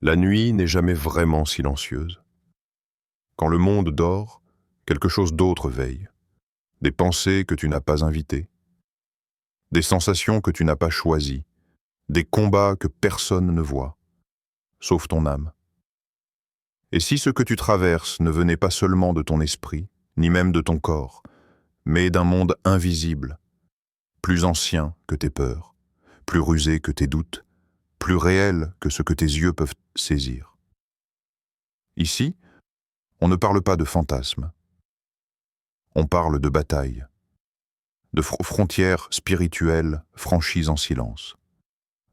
La nuit n'est jamais vraiment silencieuse. Quand le monde dort, quelque chose d'autre veille. Des pensées que tu n'as pas invitées, des sensations que tu n'as pas choisies, des combats que personne ne voit, sauf ton âme. Et si ce que tu traverses ne venait pas seulement de ton esprit, ni même de ton corps, mais d'un monde invisible, plus ancien que tes peurs, plus rusé que tes doutes, plus réel que ce que tes yeux peuvent saisir. Ici, on ne parle pas de fantasmes, on parle de bataille, de frontières spirituelles franchies en silence,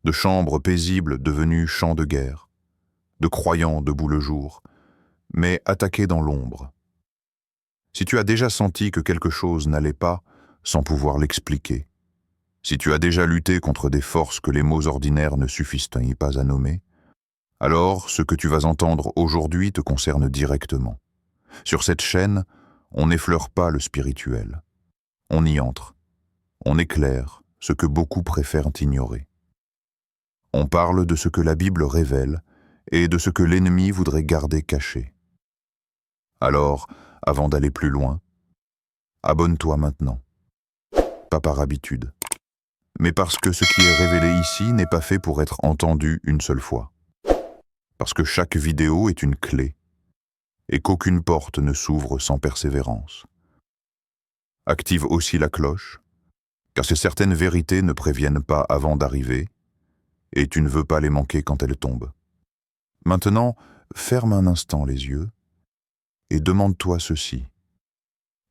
de chambres paisibles devenues champs de guerre, de croyants debout le jour, mais attaqués dans l'ombre. Si tu as déjà senti que quelque chose n'allait pas sans pouvoir l'expliquer, si tu as déjà lutté contre des forces que les mots ordinaires ne suffisent pas à nommer, alors ce que tu vas entendre aujourd'hui te concerne directement. Sur cette chaîne, on n'effleure pas le spirituel. On y entre. On éclaire ce que beaucoup préfèrent ignorer. On parle de ce que la Bible révèle et de ce que l'ennemi voudrait garder caché. Alors, avant d'aller plus loin, abonne-toi maintenant. Pas par habitude, mais parce que ce qui est révélé ici n'est pas fait pour être entendu une seule fois. Parce que chaque vidéo est une clé et qu'aucune porte ne s'ouvre sans persévérance. Active aussi la cloche, car certaines vérités ne préviennent pas avant d'arriver et tu ne veux pas les manquer quand elles tombent. Maintenant, ferme un instant les yeux et demande-toi ceci.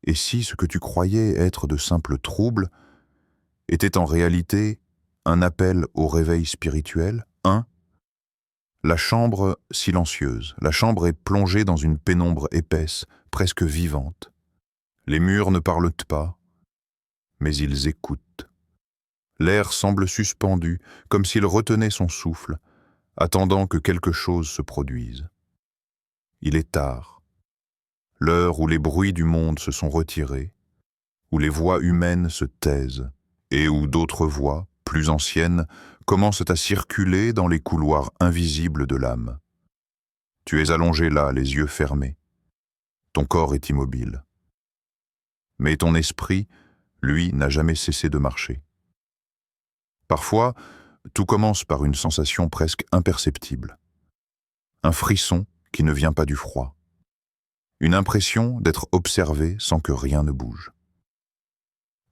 Et si ce que tu croyais être de simples troubles était en réalité un appel au réveil spirituel? La chambre silencieuse. La chambre est plongée dans une pénombre épaisse, presque vivante. Les murs ne parlent pas, mais ils écoutent. L'air semble suspendu, comme s'il retenait son souffle, attendant que quelque chose se produise. Il est tard. L'heure où les bruits du monde se sont retirés, où les voix humaines se taisent, et où d'autres voix, plus anciennes, commencent à circuler dans les couloirs invisibles de l'âme. Tu es allongé là, les yeux fermés. Ton corps est immobile. Mais ton esprit, lui, n'a jamais cessé de marcher. Parfois, tout commence par une sensation presque imperceptible. Un frisson qui ne vient pas du froid. Une impression d'être observé sans que rien ne bouge.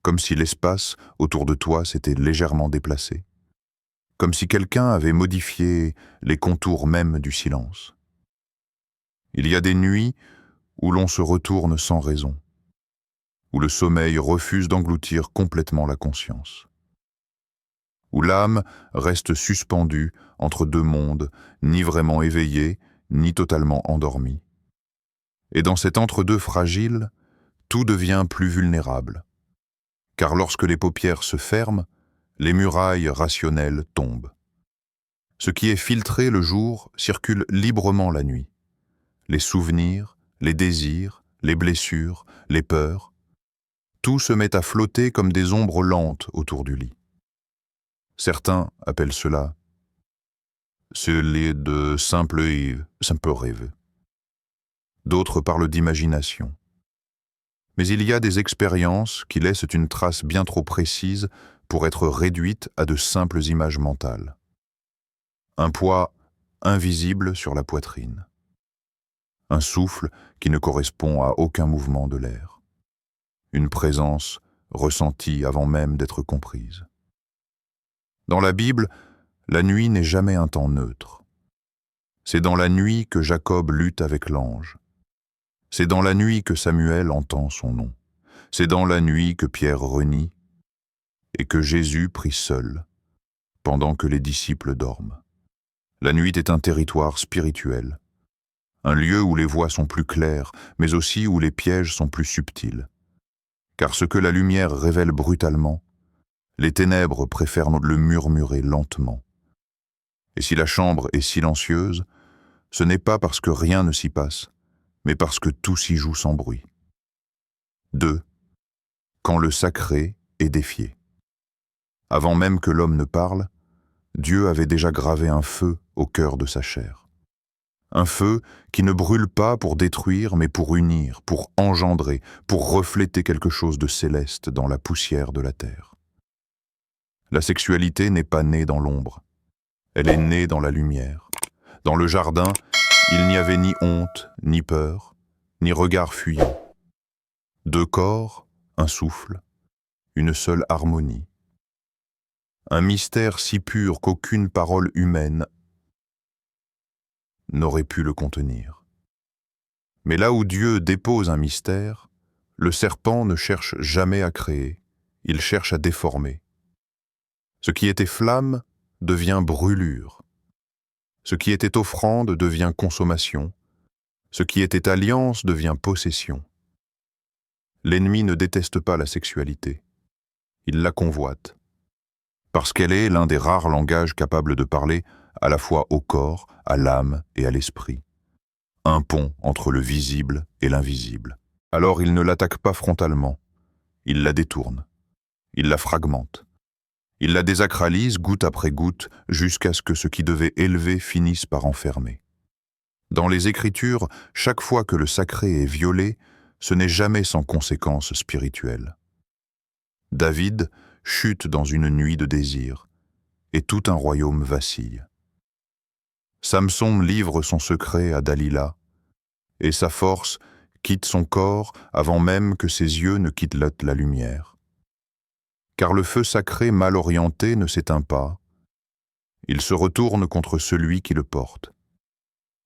Comme si l'espace autour de toi s'était légèrement déplacé. Comme si quelqu'un avait modifié les contours même du silence. Il y a des nuits où l'on se retourne sans raison, où le sommeil refuse d'engloutir complètement la conscience, où l'âme reste suspendue entre deux mondes, ni vraiment éveillée, ni totalement endormie. Et dans cet entre-deux fragile, tout devient plus vulnérable. Car lorsque les paupières se ferment, les murailles rationnelles tombent. Ce qui est filtré le jour circule librement la nuit. Les souvenirs, les désirs, les blessures, les peurs, tout se met à flotter comme des ombres lentes autour du lit. Certains appellent cela de simples rêves. D'autres parlent d'imagination. Mais il y a des expériences qui laissent une trace bien trop précise pour être réduites à de simples images mentales. Un poids invisible sur la poitrine. Un souffle qui ne correspond à aucun mouvement de l'air. Une présence ressentie avant même d'être comprise. Dans la Bible, la nuit n'est jamais un temps neutre. C'est dans la nuit que Jacob lutte avec l'ange. C'est dans la nuit que Samuel entend son nom. C'est dans la nuit que Pierre renie et que Jésus prie seul, pendant que les disciples dorment. La nuit est un territoire spirituel, un lieu où les voix sont plus claires, mais aussi où les pièges sont plus subtils. Car ce que la lumière révèle brutalement, les ténèbres préfèrent le murmurer lentement. Et si la chambre est silencieuse, ce n'est pas parce que rien ne s'y passe, mais parce que tout s'y joue sans bruit. 2. Quand le sacré est défié. Avant même que l'homme ne parle, Dieu avait déjà gravé un feu au cœur de sa chair. Un feu qui ne brûle pas pour détruire, mais pour unir, pour engendrer, pour refléter quelque chose de céleste dans la poussière de la terre. La sexualité n'est pas née dans l'ombre, elle est née dans la lumière. Dans le jardin, il n'y avait ni honte, ni peur, ni regard fuyant. Deux corps, un souffle, une seule harmonie. Un mystère si pur qu'aucune parole humaine n'aurait pu le contenir. Mais là où Dieu dépose un mystère, le serpent ne cherche jamais à créer, il cherche à déformer. Ce qui était flamme devient brûlure. Ce qui était offrande devient consommation. Ce qui était alliance devient possession. L'ennemi ne déteste pas la sexualité. Il la convoite. Parce qu'elle est l'un des rares langages capables de parler à la fois au corps, à l'âme et à l'esprit. Un pont entre le visible et l'invisible. Alors il ne l'attaque pas frontalement. Il la détourne. Il la fragmente. Il la désacralise goutte après goutte jusqu'à ce que ce qui devait élever finisse par enfermer. Dans les Écritures, chaque fois que le sacré est violé, ce n'est jamais sans conséquences spirituelles. David chute dans une nuit de désir, et tout un royaume vacille. Samson livre son secret à Dalila, et sa force quitte son corps avant même que ses yeux ne quittent la lumière. Car le feu sacré mal orienté ne s'éteint pas, il se retourne contre celui qui le porte.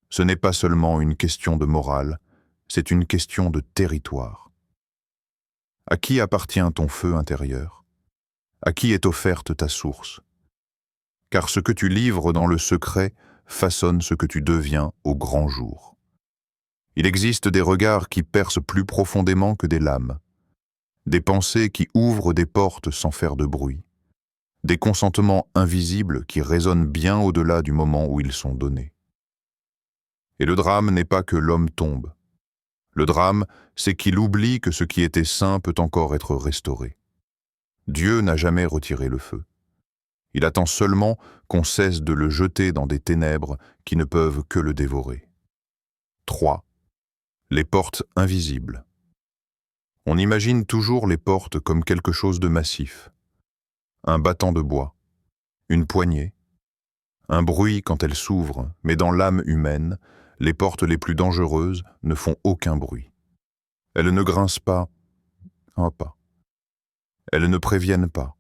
Ce n'est pas seulement une question de morale, c'est une question de territoire. À qui appartient ton feu intérieur? À qui est offerte ta source? Car ce que tu livres dans le secret façonne ce que tu deviens au grand jour. Il existe des regards qui percent plus profondément que des lames, des pensées qui ouvrent des portes sans faire de bruit, des consentements invisibles qui résonnent bien au-delà du moment où ils sont donnés. Et le drame n'est pas que l'homme tombe. Le drame, c'est qu'il oublie que ce qui était saint peut encore être restauré. Dieu n'a jamais retiré le feu. Il attend seulement qu'on cesse de le jeter dans des ténèbres qui ne peuvent que le dévorer. 3. Les portes invisibles. On imagine toujours les portes comme quelque chose de massif. Un battant de bois, une poignée, un bruit quand elles s'ouvrent, mais dans l'âme humaine, les portes les plus dangereuses ne font aucun bruit. Elles ne grincent pas, Elles ne préviennent pas.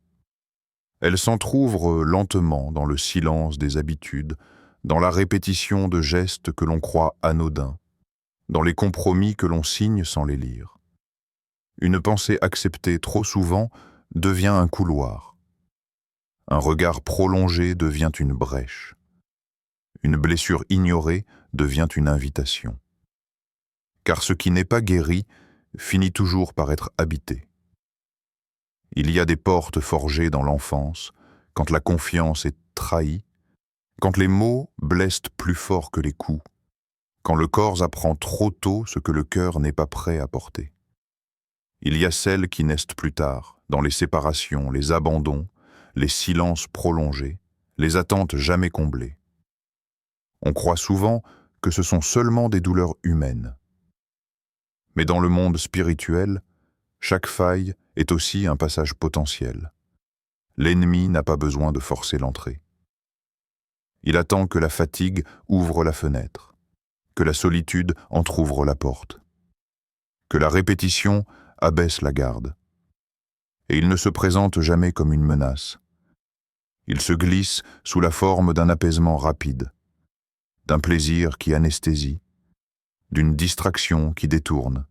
Elles s'entr'ouvrent lentement dans le silence des habitudes, dans la répétition de gestes que l'on croit anodins, dans les compromis que l'on signe sans les lire. Une pensée acceptée trop souvent devient un couloir. Un regard prolongé devient une brèche. Une blessure ignorée devient une invitation. Car ce qui n'est pas guéri finit toujours par être habité. Il y a des portes forgées dans l'enfance, quand la confiance est trahie, quand les mots blessent plus fort que les coups, quand le corps apprend trop tôt ce que le cœur n'est pas prêt à porter. Il y a celles qui naissent plus tard, dans les séparations, les abandons, les silences prolongés, les attentes jamais comblées. On croit souvent que ce sont seulement des douleurs humaines. Mais dans le monde spirituel, chaque faille est aussi un passage potentiel. L'ennemi n'a pas besoin de forcer l'entrée. Il attend que la fatigue ouvre la fenêtre, que la solitude entr'ouvre la porte, que la répétition abaisse la garde. Et il ne se présente jamais comme une menace. Il se glisse sous la forme d'un apaisement rapide, d'un plaisir qui anesthésie, d'une distraction qui détourne,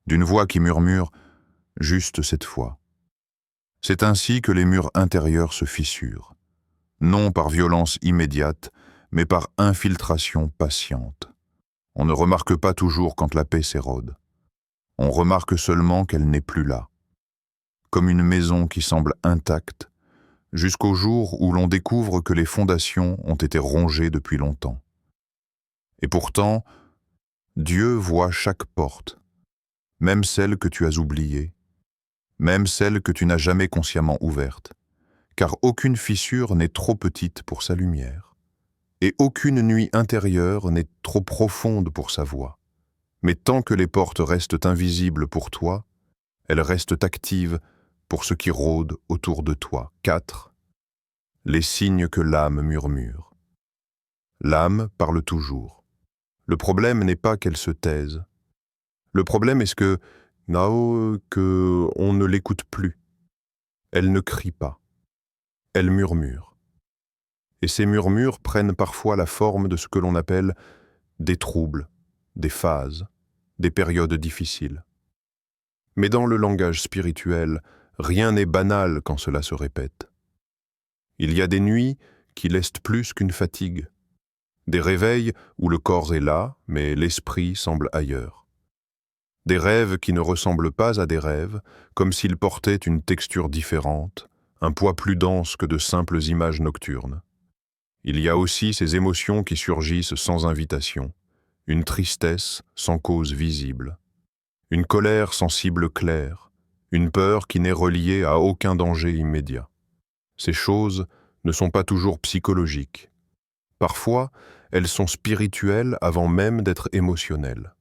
d'une voix qui murmure « juste cette fois ». C'est ainsi que les murs intérieurs se fissurent, non par violence immédiate, mais par infiltration patiente. On ne remarque pas toujours quand la paix s'érode. On remarque seulement qu'elle n'est plus là, comme une maison qui semble intacte, jusqu'au jour où l'on découvre que les fondations ont été rongées depuis longtemps. Et pourtant, Dieu voit chaque porte, même celle que tu as oubliée, même celle que tu n'as jamais consciemment ouverte, car aucune fissure n'est trop petite pour sa lumière, et aucune nuit intérieure n'est trop profonde pour sa voix. Mais tant que les portes restent invisibles pour toi, elles restent actives pour ce qui rôde autour de toi. 4. Les signes que l'âme murmure. L'âme parle toujours. Le problème n'est pas qu'elle se taise. Le problème est que on ne l'écoute plus. Elle ne crie pas. Elle murmure. Et ces murmures prennent parfois la forme de ce que l'on appelle des troubles, des phases, des périodes difficiles. Mais dans le langage spirituel, rien n'est banal quand cela se répète. Il y a des nuits qui lestent plus qu'une fatigue, des réveils où le corps est là, mais l'esprit semble ailleurs. Des rêves qui ne ressemblent pas à des rêves, comme s'ils portaient une texture différente, un poids plus dense que de simples images nocturnes. Il y a aussi ces émotions qui surgissent sans invitation, une tristesse sans cause visible, une colère sans cible claire, une peur qui n'est reliée à aucun danger immédiat. Ces choses ne sont pas toujours psychologiques. Parfois, elles sont spirituelles avant même d'être émotionnelles.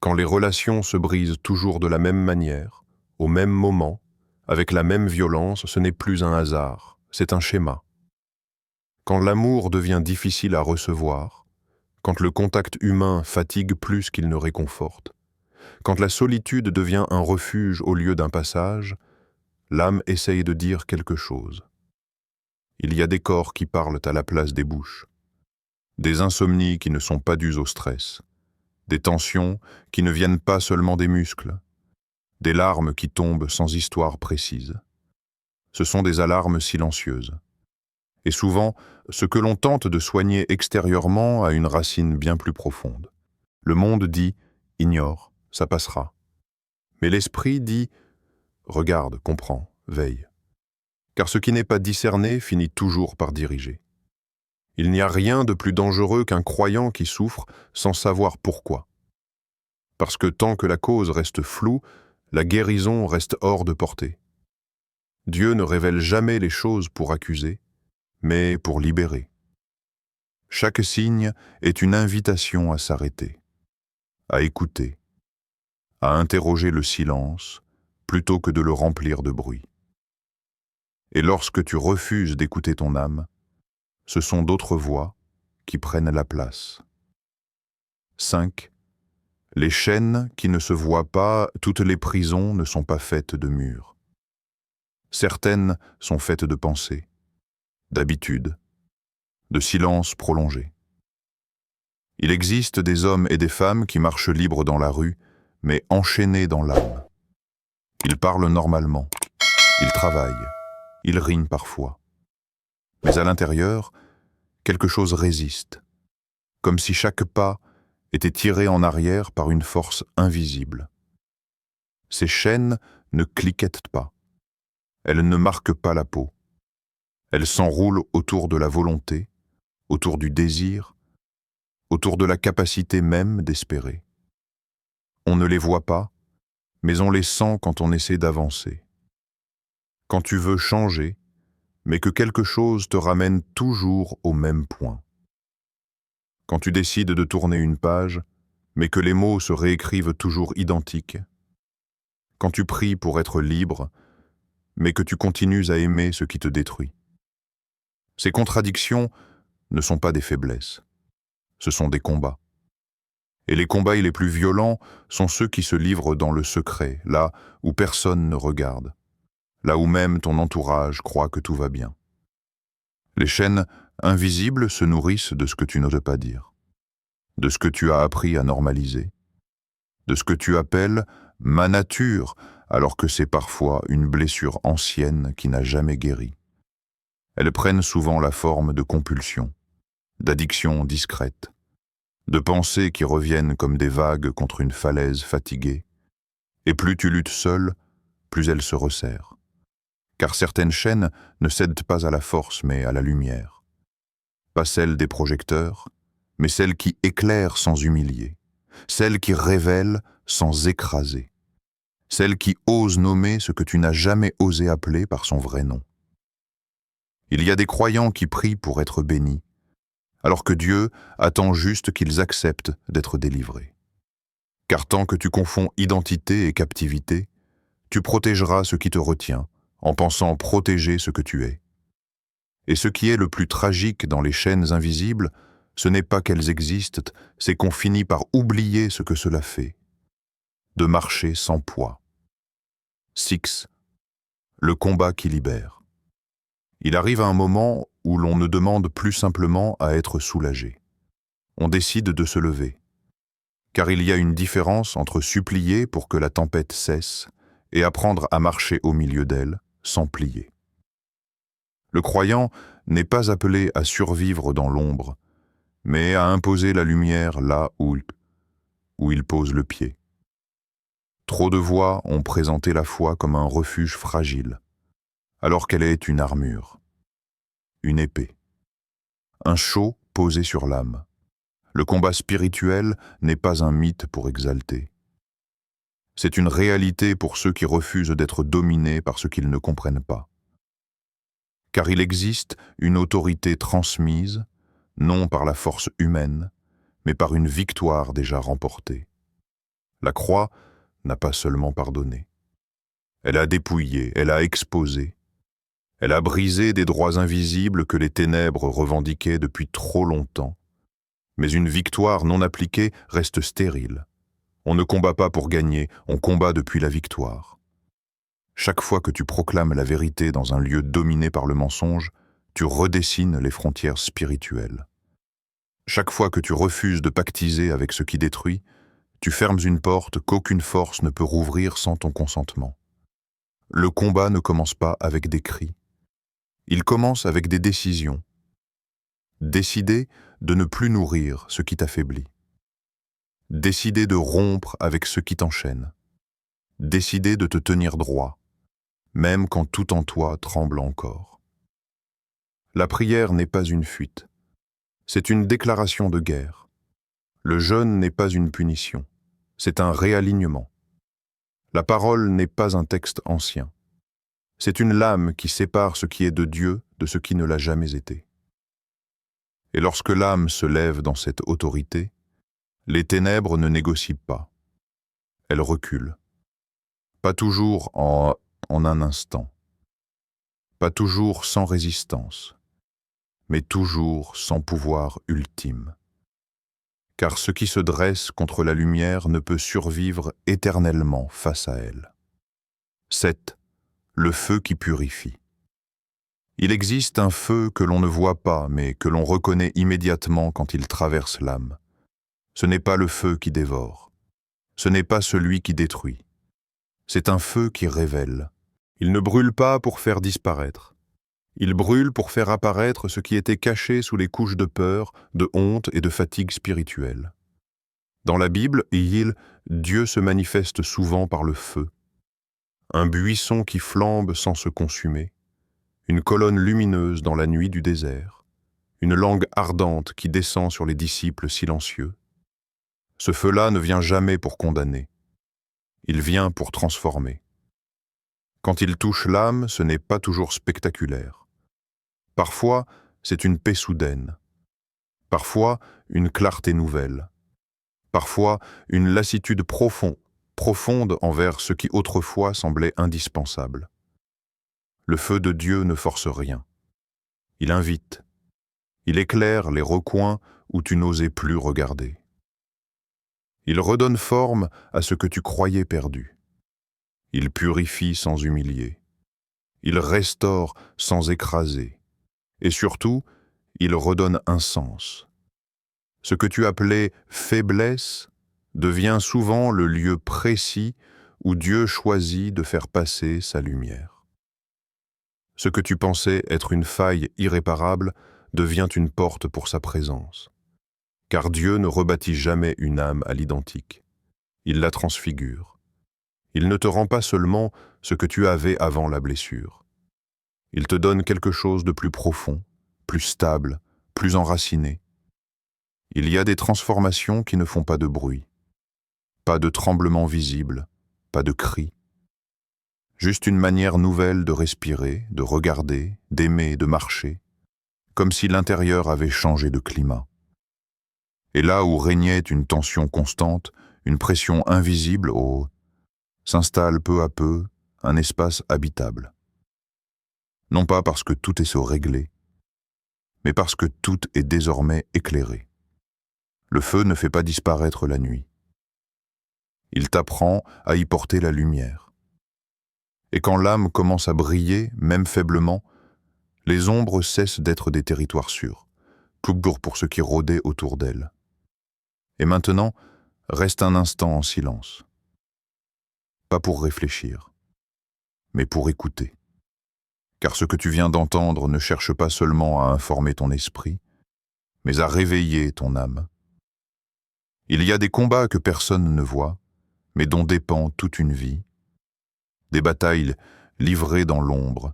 Quand les relations se brisent toujours de la même manière, au même moment, avec la même violence, ce n'est plus un hasard, c'est un schéma. Quand l'amour devient difficile à recevoir, quand le contact humain fatigue plus qu'il ne réconforte, quand la solitude devient un refuge au lieu d'un passage, l'âme essaye de dire quelque chose. Il y a des corps qui parlent à la place des bouches, des insomnies qui ne sont pas dues au stress, des tensions qui ne viennent pas seulement des muscles, des larmes qui tombent sans histoire précise. Ce sont des alarmes silencieuses. Et souvent, ce que l'on tente de soigner extérieurement a une racine bien plus profonde. Le monde dit « ignore, ça passera ». Mais l'esprit dit « regarde, comprends, veille ». Car ce qui n'est pas discerné finit toujours par diriger. Il n'y a rien de plus dangereux qu'un croyant qui souffre sans savoir pourquoi. Parce que tant que la cause reste floue, la guérison reste hors de portée. Dieu ne révèle jamais les choses pour accuser, mais pour libérer. Chaque signe est une invitation à s'arrêter, à écouter, à interroger le silence plutôt que de le remplir de bruit. Et lorsque tu refuses d'écouter ton âme, ce sont d'autres voix qui prennent la place. 5. Les chaînes qui ne se voient pas, toutes les prisons ne sont pas faites de murs. Certaines sont faites de pensées, d'habitudes, de silences prolongés. Il existe des hommes et des femmes qui marchent libres dans la rue, mais enchaînés dans l'âme. Ils parlent normalement, ils travaillent, ils rient parfois. Mais à l'intérieur, quelque chose résiste, comme si chaque pas était tiré en arrière par une force invisible. Ces chaînes ne cliquettent pas, elles ne marquent pas la peau. Elles s'enroulent autour de la volonté, autour du désir, autour de la capacité même d'espérer. On ne les voit pas, mais on les sent quand on essaie d'avancer. Quand tu veux changer, mais que quelque chose te ramène toujours au même point. Quand tu décides de tourner une page, mais que les mots se réécrivent toujours identiques. Quand tu pries pour être libre, mais que tu continues à aimer ce qui te détruit. Ces contradictions ne sont pas des faiblesses, ce sont des combats. Et les combats les plus violents sont ceux qui se livrent dans le secret, là où personne ne regarde, là où même ton entourage croit que tout va bien. Les chaînes invisibles se nourrissent de ce que tu n'oses pas dire, de ce que tu as appris à normaliser, de ce que tu appelles « ma nature », alors que c'est parfois une blessure ancienne qui n'a jamais guéri. Elles prennent souvent la forme de compulsions, d'addictions discrètes, de pensées qui reviennent comme des vagues contre une falaise fatiguée, et plus tu luttes seul, plus elles se resserrent. Car certaines chaînes ne cèdent pas à la force, mais à la lumière. Pas celle des projecteurs, mais celle qui éclaire sans humilier, celle qui révèle sans écraser, celle qui ose nommer ce que tu n'as jamais osé appeler par son vrai nom. Il y a des croyants qui prient pour être bénis, alors que Dieu attend juste qu'ils acceptent d'être délivrés. Car tant que tu confonds identité et captivité, tu protégeras ce qui te retient, en pensant protéger ce que tu es. Et ce qui est le plus tragique dans les chaînes invisibles, ce n'est pas qu'elles existent, c'est qu'on finit par oublier ce que cela fait, de marcher sans poids. 6. Le combat qui libère. Il arrive un moment où l'on ne demande plus simplement à être soulagé. On décide de se lever. Car il y a une différence entre supplier pour que la tempête cesse et apprendre à marcher au milieu d'elle sans plier. Le croyant n'est pas appelé à survivre dans l'ombre, mais à imposer la lumière là où il pose le pied. Trop de voix ont présenté la foi comme un refuge fragile, alors qu'elle est une armure, une épée, un sceau posé sur l'âme. Le combat spirituel n'est pas un mythe pour exalter. C'est une réalité pour ceux qui refusent d'être dominés par ce qu'ils ne comprennent pas. Car il existe une autorité transmise, non par la force humaine, mais par une victoire déjà remportée. La croix n'a pas seulement pardonné. Elle a dépouillé, elle a exposé. Elle a brisé des droits invisibles que les ténèbres revendiquaient depuis trop longtemps. Mais une victoire non appliquée reste stérile. On ne combat pas pour gagner, on combat depuis la victoire. Chaque fois que tu proclames la vérité dans un lieu dominé par le mensonge, tu redessines les frontières spirituelles. Chaque fois que tu refuses de pactiser avec ce qui détruit, tu fermes une porte qu'aucune force ne peut rouvrir sans ton consentement. Le combat ne commence pas avec des cris. Il commence avec des décisions. Décider de ne plus nourrir ce qui t'affaiblit. Décider de rompre avec ce qui t'enchaîne. Décider de te tenir droit, même quand tout en toi tremble encore. La prière n'est pas une fuite. C'est une déclaration de guerre. Le jeûne n'est pas une punition. C'est un réalignement. La parole n'est pas un texte ancien. C'est une lame qui sépare ce qui est de Dieu de ce qui ne l'a jamais été. Et lorsque l'âme se lève dans cette autorité, les ténèbres ne négocient pas. Elles reculent. Pas toujours en un instant. Pas toujours sans résistance, mais toujours sans pouvoir ultime. Car ce qui se dresse contre la lumière ne peut survivre éternellement face à elle. 7. Le feu qui purifie. Il existe un feu que l'on ne voit pas, mais que l'on reconnaît immédiatement quand il traverse l'âme. Ce n'est pas le feu qui dévore. Ce n'est pas celui qui détruit. C'est un feu qui révèle. Il ne brûle pas pour faire disparaître. Il brûle pour faire apparaître ce qui était caché sous les couches de peur, de honte et de fatigue spirituelle. Dans la Bible, Dieu se manifeste souvent par le feu. Un buisson qui flambe sans se consumer, une colonne lumineuse dans la nuit du désert, une langue ardente qui descend sur les disciples silencieux. Ce feu-là ne vient jamais pour condamner. Il vient pour transformer. Quand il touche l'âme, ce n'est pas toujours spectaculaire. Parfois, c'est une paix soudaine. Parfois, une clarté nouvelle. Parfois, une lassitude profonde envers ce qui autrefois semblait indispensable. Le feu de Dieu ne force rien. Il invite. Il éclaire les recoins où tu n'osais plus regarder. Il redonne forme à ce que tu croyais perdu. Il purifie sans humilier. Il restaure sans écraser. Et surtout, il redonne un sens. Ce que tu appelais faiblesse devient souvent le lieu précis où Dieu choisit de faire passer sa lumière. Ce que tu pensais être une faille irréparable devient une porte pour sa présence. Car Dieu ne rebâtit jamais une âme à l'identique. Il la transfigure. Il ne te rend pas seulement ce que tu avais avant la blessure. Il te donne quelque chose de plus profond, plus stable, plus enraciné. Il y a des transformations qui ne font pas de bruit. Pas de tremblement visible, pas de cris. Juste une manière nouvelle de respirer, de regarder, d'aimer, de marcher. comme si l'intérieur avait changé de climat. Et là où régnait une tension constante, une pression invisible, s'installe peu à peu un espace habitable. Non pas parce que tout est se régler, mais parce que tout est désormais éclairé. Le feu ne fait pas disparaître la nuit. Il t'apprend à y porter la lumière. Et quand l'âme commence à briller, même faiblement, les ombres cessent d'être des territoires sûrs, toujours pour ceux qui rôdaient autour d'elle. Et maintenant, reste un instant en silence. Pas pour réfléchir, mais pour écouter. Car ce que tu viens d'entendre ne cherche pas seulement à informer ton esprit, mais à réveiller ton âme. Il y a des combats que personne ne voit, mais dont dépend toute une vie, des batailles livrées dans l'ombre,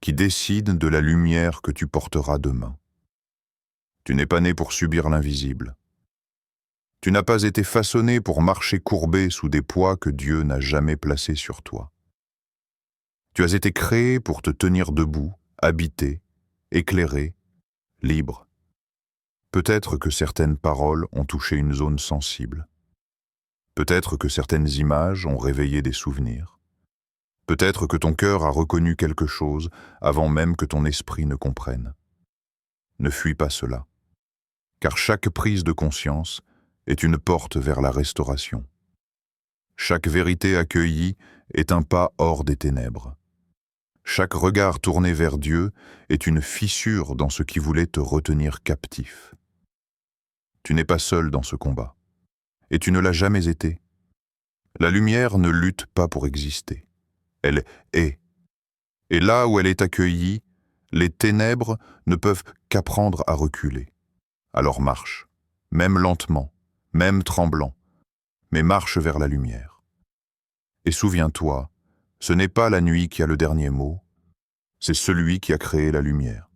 qui décident de la lumière que tu porteras demain. Tu n'es pas né pour subir l'invisible. Tu n'as pas été façonné pour marcher courbé sous des poids que Dieu n'a jamais placés sur toi. Tu as été créé pour te tenir debout, habité, éclairé, libre. Peut-être que certaines paroles ont touché une zone sensible. Peut-être que certaines images ont réveillé des souvenirs. Peut-être que ton cœur a reconnu quelque chose avant même que ton esprit ne comprenne. Ne fuis pas cela, car chaque prise de conscience est une porte vers la restauration. Chaque vérité accueillie est un pas hors des ténèbres. Chaque regard tourné vers Dieu est une fissure dans ce qui voulait te retenir captif. Tu n'es pas seul dans ce combat, et tu ne l'as jamais été. La lumière ne lutte pas pour exister, elle est. Et là où elle est accueillie, les ténèbres ne peuvent qu'apprendre à reculer. Alors marche, même lentement, même tremblant, mais marche vers la lumière. Et souviens-toi, ce n'est pas la nuit qui a le dernier mot, c'est celui qui a créé la lumière.